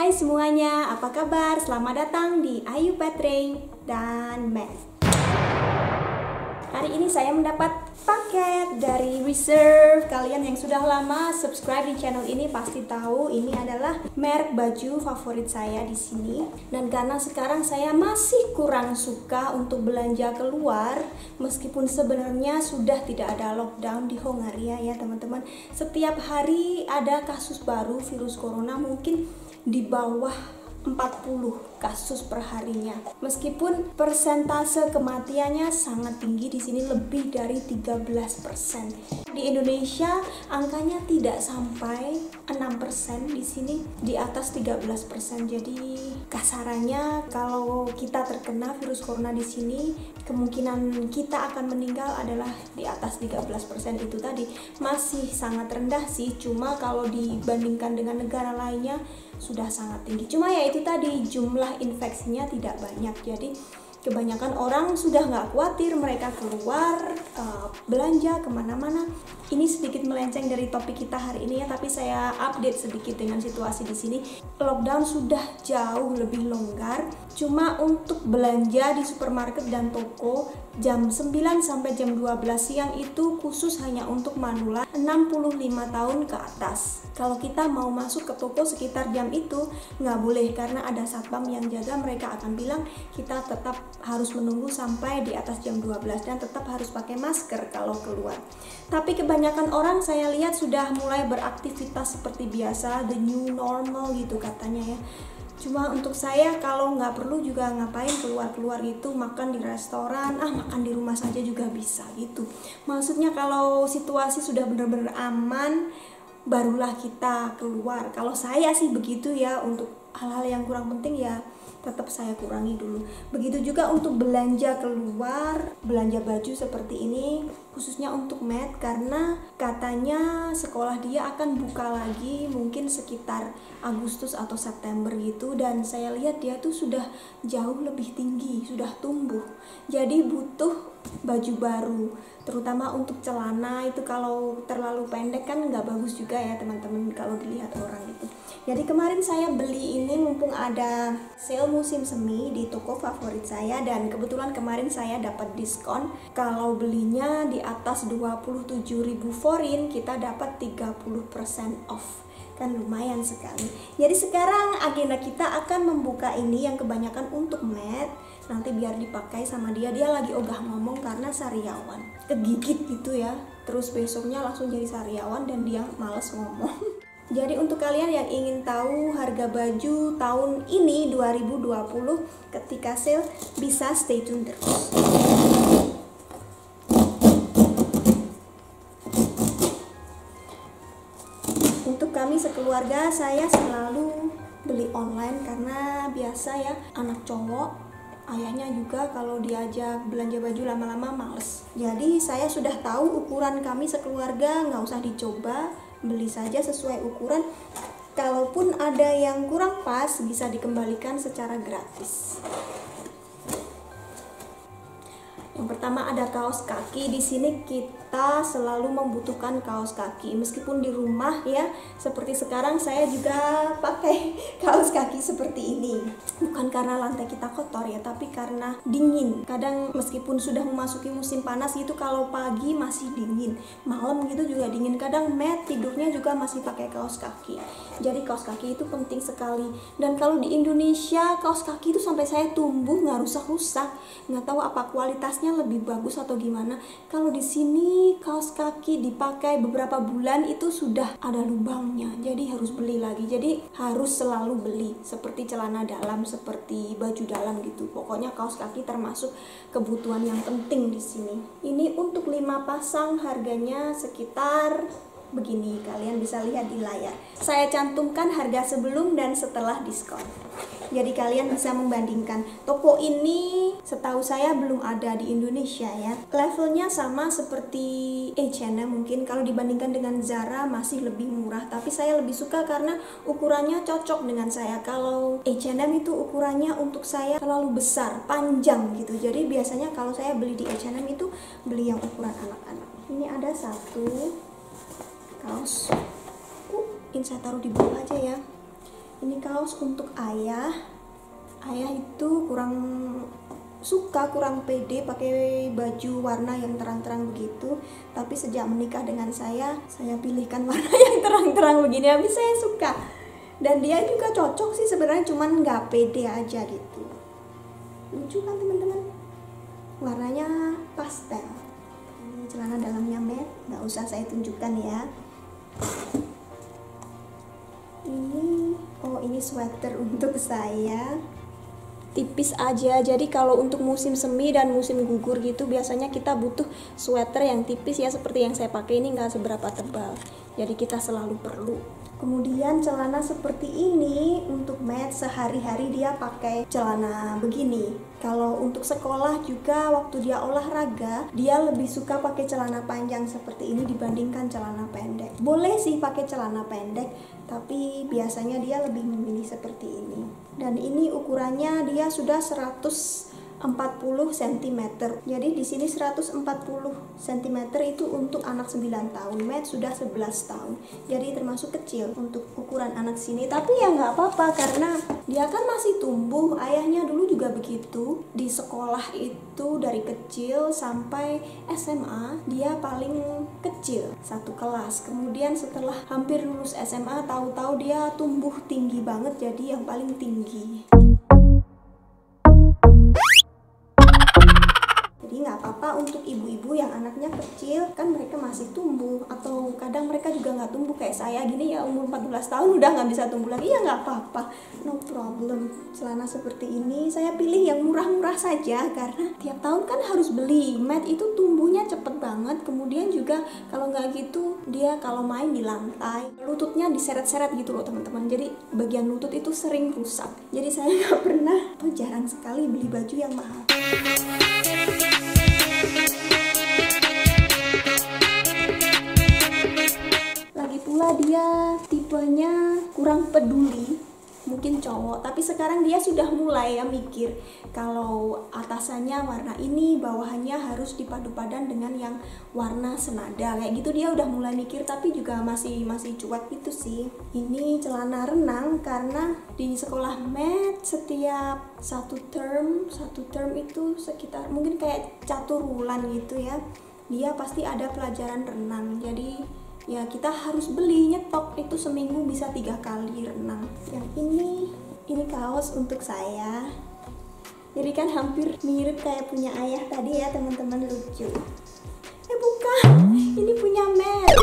Hai semuanya, apa kabar? Selamat datang di Ayu Patreng dan Math. Hari ini saya mendapat paket dari Reserve. Kalian yang sudah lama subscribe di channel ini pasti tahu ini adalah merek baju favorit saya di sini. Dan karena sekarang saya masih kurang suka untuk belanja keluar, meskipun sebenarnya sudah tidak ada lockdown di Hongaria ya teman-teman. Setiap hari ada kasus baru virus corona, mungkin di bawah 40 kasus per harinya. Meskipun persentase kematiannya sangat tinggi di sini, lebih dari 13%. Di Indonesia angkanya tidak sampai 6%, di sini di atas 13%. Jadi kasarannya kalau kita terkena virus corona di sini, kemungkinan kita akan meninggal adalah di atas 13%. Itu tadi masih sangat rendah sih, cuma kalau dibandingkan dengan negara lainnya sudah sangat tinggi. Cuma ya itu tadi, jumlah infeksinya tidak banyak, jadi kebanyakan orang sudah nggak khawatir mereka keluar belanja kemana-mana. Ini sedikit melenceng dari topik kita hari ini ya, tapi saya update sedikit dengan situasi di sini. Lockdown sudah jauh lebih longgar, cuma untuk belanja di supermarket dan toko jam 9 sampai jam 12 siang itu khusus hanya untuk manula 65 tahun ke atas. Kalau kita mau masuk ke toko sekitar jam itu nggak boleh, karena ada satpam yang jaga. Mereka akan bilang kita tetap harus menunggu sampai di atas jam 12 dan tetap harus pakai masker kalau keluar. Tapi kebanyakan orang saya lihat sudah mulai beraktivitas seperti biasa, the new normal gitu katanya ya. Cuma untuk saya kalau nggak perlu juga ngapain keluar-keluar gitu, makan di restoran, makan di rumah saja juga bisa gitu. Maksudnya kalau situasi sudah benar-benar aman, barulah kita keluar. Kalau saya sih begitu ya, untuk hal-hal yang kurang penting ya tetap saya kurangi dulu. Begitu juga untuk belanja keluar, belanja baju seperti ini, khususnya untuk Matt, karena katanya sekolah dia akan buka lagi mungkin sekitar Agustus atau September gitu, dan saya lihat dia tuh sudah jauh lebih tinggi, sudah tumbuh. Jadi butuh baju baru, terutama untuk celana itu kalau terlalu pendek kan nggak bagus juga ya teman-teman kalau dilihat orang gitu. Jadi kemarin saya beli ini mumpung ada sale musim semi di toko favorit saya, dan kebetulan kemarin saya dapat diskon. Kalau belinya di atas 27.000 forin kita dapat 30% off. Kan lumayan sekali. Jadi sekarang agenda kita akan membuka ini yang kebanyakan untuk Matt, nanti biar dipakai sama dia. Dia lagi ogah ngomong karena sariawan, kegigit gitu ya, terus besoknya langsung jadi sariawan dan dia males ngomong. Jadi untuk kalian yang ingin tahu harga baju tahun ini 2020 ketika sale, bisa stay tune terus. Untuk kami sekeluarga, saya selalu beli online karena biasa ya, anak cowok, ayahnya juga kalau diajak belanja baju lama-lama males. Jadi saya sudah tahu ukuran kami sekeluarga, nggak usah dicoba, beli saja sesuai ukuran. Kalaupun ada yang kurang pas, bisa dikembalikan secara gratis. Yang pertama ada kaos kaki. Di sini kita selalu membutuhkan kaos kaki, meskipun di rumah ya, seperti sekarang saya juga pakai kaos kaki seperti ini. Bukan karena lantai kita kotor ya, tapi karena dingin. Kadang meskipun sudah memasuki musim panas gitu, kalau pagi masih dingin, malam gitu juga dingin. Kadang Matt tidurnya juga masih pakai kaos kaki. Jadi kaos kaki itu penting sekali. Dan kalau di Indonesia kaos kaki itu sampai saya tumbuh nggak rusak-rusak. Nggak tahu apa kualitasnya lebih bagus atau gimana. Kalau di sini kaos kaki dipakai beberapa bulan itu sudah ada lubangnya, jadi harus beli lagi. Jadi harus selalu beli, seperti celana dalam, seperti baju dalam gitu. Pokoknya kaos kaki termasuk kebutuhan yang penting di sini. Ini untuk 5 pasang harganya sekitar begini, kalian bisa lihat di layar. Saya cantumkan harga sebelum dan setelah diskon. Jadi kalian bisa membandingkan. Toko ini setahu saya belum ada di Indonesia ya. Levelnya sama seperti H&M mungkin. Kalau dibandingkan dengan Zara masih lebih murah, tapi saya lebih suka karena ukurannya cocok dengan saya. Kalau H&M itu ukurannya untuk saya terlalu besar, panjang gitu. Jadi biasanya kalau saya beli di H&M itu beli yang ukuran anak-anak. Ini ada satu kaos. Ini saya taruh di bawah aja ya. Ini kaos untuk ayah. Ayah itu kurang pede pakai baju warna yang terang-terang begitu. Tapi sejak menikah dengan saya pilihkan warna yang terang-terang begini. Habis saya suka. Dan dia juga cocok sih sebenarnya, cuman nggak pede aja gitu. Lucu kan teman-teman? Warnanya pastel. Ini celana dalamnya matte, nggak usah saya tunjukkan ya. Ini sweater untuk saya. Tipis aja, jadi kalau untuk musim semi dan musim gugur gitu biasanya kita butuh sweater yang tipis ya, seperti yang saya pakai ini nggak seberapa tebal, jadi kita selalu perlu. Kemudian celana seperti ini untuk Matt sehari-hari dia pakai celana begini. Kalau untuk sekolah juga waktu dia olahraga dia lebih suka pakai celana panjang seperti ini dibandingkan celana pendek. Boleh sih pakai celana pendek, tapi biasanya dia lebih memilih seperti ini. Dan ini ukurannya dia sudah 140 cm. Jadi di sini 140 cm itu untuk anak 9 tahun. Matt sudah 11 tahun. Jadi termasuk kecil untuk ukuran anak sini. Tapi ya nggak apa-apa karena dia kan masih tumbuh. Ayahnya dulu juga begitu. Di sekolah itu dari kecil sampai SMA dia paling kecil, satu kelas. Kemudian setelah hampir lulus SMA tahu-tahu dia tumbuh tinggi banget jadi yang paling tinggi. Jadi nggak apa-apa untuk ibu-ibu yang anaknya kecil, kan mereka masih tumbuh, atau kadang mereka juga nggak tumbuh kayak saya gini ya, umur 14 tahun udah nggak bisa tumbuh lagi, ya nggak apa-apa, no problem. Celana seperti ini saya pilih yang murah-murah saja karena tiap tahun kan harus beli. Matt itu tumbuhnya cepet banget, kemudian juga kalau nggak gitu dia kalau main di lantai lututnya diseret-seret gitu loh teman-teman, jadi bagian lutut itu sering rusak. Jadi saya nggak pernah atau jarang sekali beli baju yang mahal. Lagi pula dia tipenya kurang peduli, mungkin cowok, tapi sekarang dia sudah mulai ya mikir kalau atasannya warna ini, bawahannya harus dipadu padan dengan yang warna senada kayak gitu. Dia udah mulai mikir, tapi juga masih cuek gitu sih. Ini celana renang karena di sekolah Matt setiap satu term itu sekitar mungkin kayak catur bulan gitu ya, dia pasti ada pelajaran renang. Jadi ya kita harus beli, nyetok itu seminggu bisa 3 kali renang. Yang ini kaos untuk saya. Jadi kan hampir mirip kayak punya ayah tadi ya teman-teman, lucu. Bukan, ini punya Matt.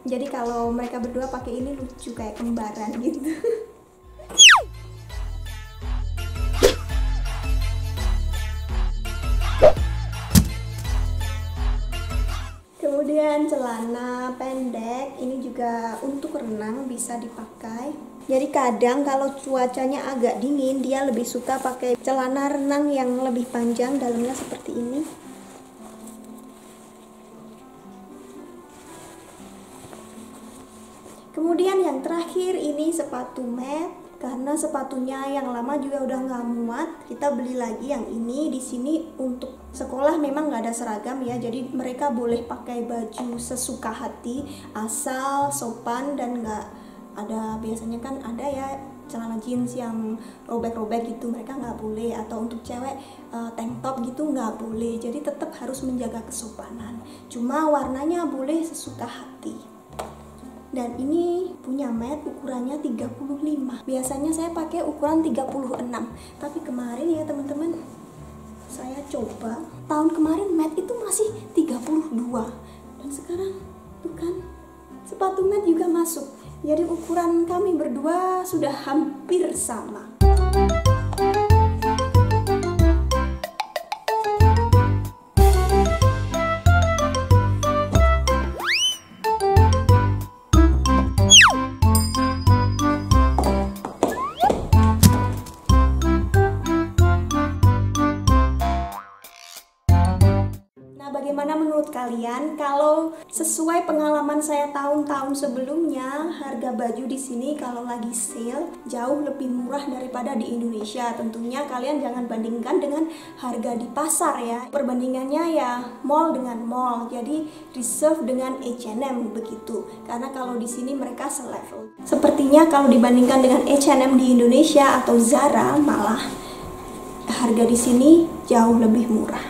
Jadi kalau mereka berdua pakai ini lucu kayak kembaran gitu. Kemudian celana pendek ini juga untuk renang bisa dipakai. Jadi kadang kalau cuacanya agak dingin dia lebih suka pakai celana renang yang lebih panjang, dalamnya seperti ini. Kemudian yang terakhir ini sepatu Matt. Karena sepatunya yang lama juga udah nggak muat, kita beli lagi yang ini. Di sini untuk sekolah memang nggak ada seragam ya, jadi mereka boleh pakai baju sesuka hati asal sopan dan nggak ada, biasanya kan ada ya celana jeans yang robek-robek gitu, mereka nggak boleh, atau untuk cewek tank top gitu nggak boleh. Jadi tetap harus menjaga kesopanan, cuma warnanya boleh sesuka hati. Dan ini punya Matt ukurannya 35. Biasanya saya pakai ukuran 36. Tapi kemarin ya teman-teman, saya coba. Tahun kemarin Matt itu masih 32. Dan sekarang tuh kan sepatu Matt juga masuk. Jadi ukuran kami berdua sudah hampir sama. Bagaimana menurut kalian? kalian kalau sesuai pengalaman saya tahun-tahun sebelumnya, harga baju di sini kalau lagi sale jauh lebih murah daripada di Indonesia. Tentunya kalian jangan bandingkan dengan harga di pasar ya. Perbandingannya ya mall dengan mall. Jadi Reserve dengan H&M begitu. Karena kalau di sini mereka selevel. Sepertinya kalau dibandingkan dengan H&M di Indonesia atau Zara, malah harga di sini jauh lebih murah.